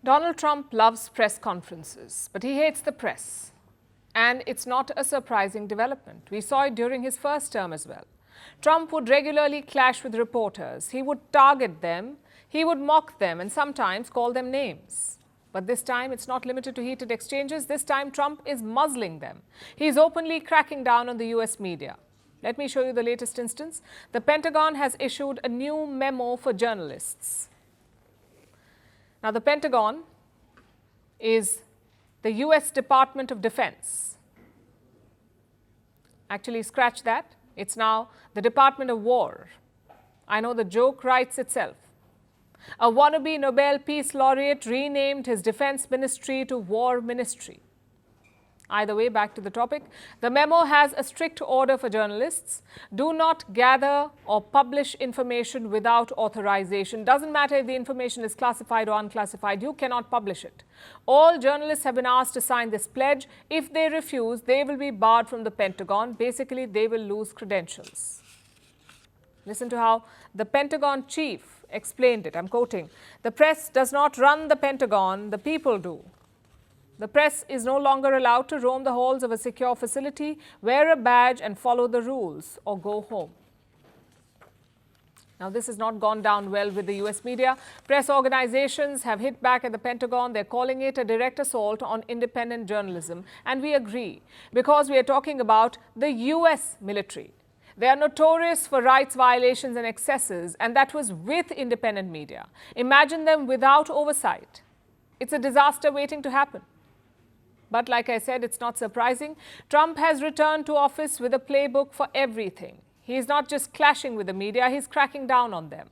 Donald Trump loves press conferences, but he hates the press. And it's not a surprising development. We saw it during his first term as well. Trump would regularly clash with reporters. He would target them, he would mock them, and sometimes call them names. But this time, it's not limited to heated exchanges. This time, Trump is muzzling them. He's openly cracking down on the US media. Let me show you the latest instance. The Pentagon has issued a new memo for journalists. Now, the Pentagon is the US Department of Defense. Actually, scratch that. It's now the Department of War. I know the joke writes itself. A wannabe Nobel Peace Laureate renamed his defense ministry to War Ministry. Either way, back to the topic. The memo has a strict order for journalists. Do not gather or publish information without authorization. Doesn't matter if the information is classified or unclassified, you cannot publish it. All journalists have been asked to sign this pledge. If they refuse, they will be barred from the Pentagon. Basically, they will lose credentials. Listen to how the Pentagon chief explained it. I'm quoting, "The press does not run the Pentagon, the people do. The press is no longer allowed to roam the halls of a secure facility, wear a badge and follow the rules or go home." Now, this has not gone down well with the US media. Press organizations have hit back at the Pentagon. They're calling it a direct assault on independent journalism. And we agree, because we are talking about the US military. They are notorious for rights violations and excesses, and that was with independent media. Imagine them without oversight. It's a disaster waiting to happen. But like I said, it's not surprising. Trump has returned to office with a playbook for everything. He's not just clashing with the media, he's cracking down on them.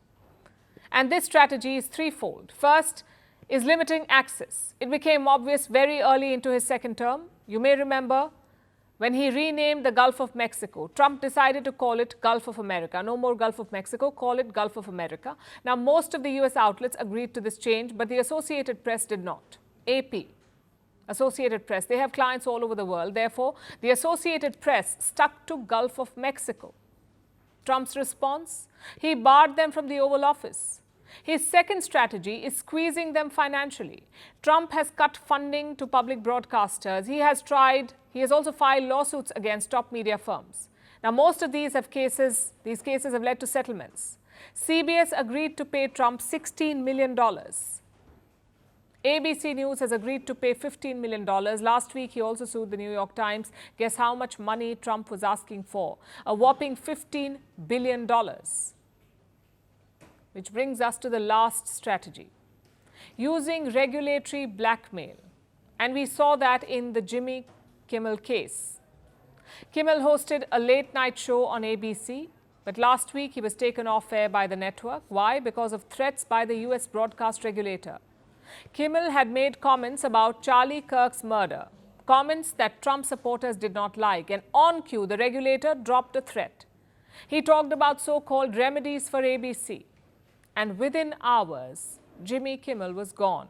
And this strategy is threefold. First is limiting access. It became obvious very early into his second term. You may remember when he renamed the Gulf of Mexico. Trump decided to call it Gulf of America. No more Gulf of Mexico, call it Gulf of America. Now, most of the US outlets agreed to this change, but the Associated Press did not. AP. Associated Press, they have clients all over the world. Therefore, the Associated Press stuck to Gulf of Mexico. Trump's response? He barred them from the Oval Office. His second strategy is squeezing them financially. Trump has cut funding to public broadcasters. He has also filed lawsuits against top media firms. Now, most of these cases have led to settlements. CBS agreed to pay Trump $16 million. ABC News has agreed to pay $15 million. Last week, he also sued the New York Times. Guess how much money Trump was asking for? A whopping $15 billion. Which brings us to the last strategy, using regulatory blackmail. And we saw that in the Jimmy Kimmel case. Kimmel hosted a late-night show on ABC, but last week he was taken off air by the network. Why? Because of threats by the US broadcast regulator. Kimmel had made comments about Charlie Kirk's murder, comments that Trump supporters did not like, and on cue, the regulator dropped a threat. He talked about so-called remedies for ABC, and within hours, Jimmy Kimmel was gone.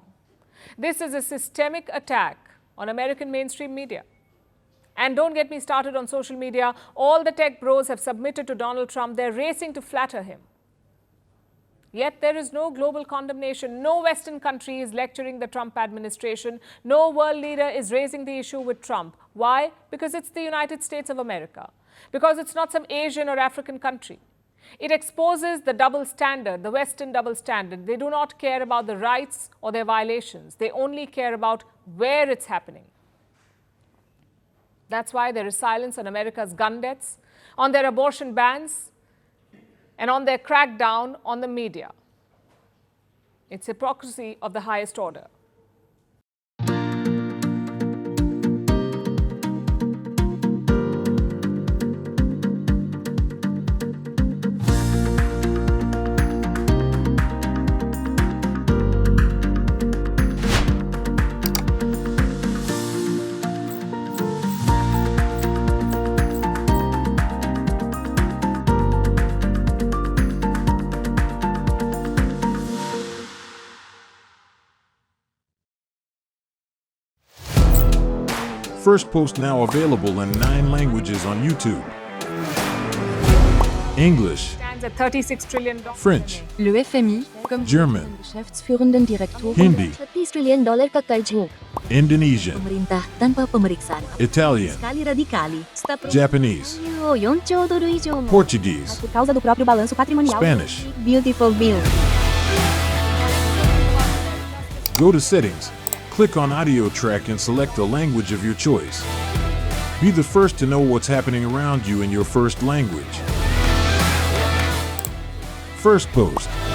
This is a systemic attack on American mainstream media. And don't get me started on social media. All the tech bros have submitted to Donald Trump. They're racing to flatter him. Yet there is no global condemnation. No Western country is lecturing the Trump administration. No world leader is raising the issue with Trump. Why? Because it's the United States of America. Because it's not some Asian or African country. It exposes the double standard, the Western double standard. They do not care about the rights or their violations. They only care about where it's happening. That's why there is silence on America's gun deaths, on their abortion bans, and on their crackdown on the media. It's hypocrisy of the highest order. Firstpost now available in 9 languages on YouTube. English, at $36 trillion. French, Le FMI, comme German, Geschäftsführenden Direktor Hindi, $30 trillion ka karjo. Indonesian, Pemerintah tanpa pemeriksaan. Italian, Skali radikali. Japanese, 4兆ドル以上も Portuguese, por causa do próprio balanço patrimonial. Spanish. Beautiful bill. Go to Settings, click on Audio Track and select the language of your choice. Be the first to know what's happening around you in your first language. Firstpost.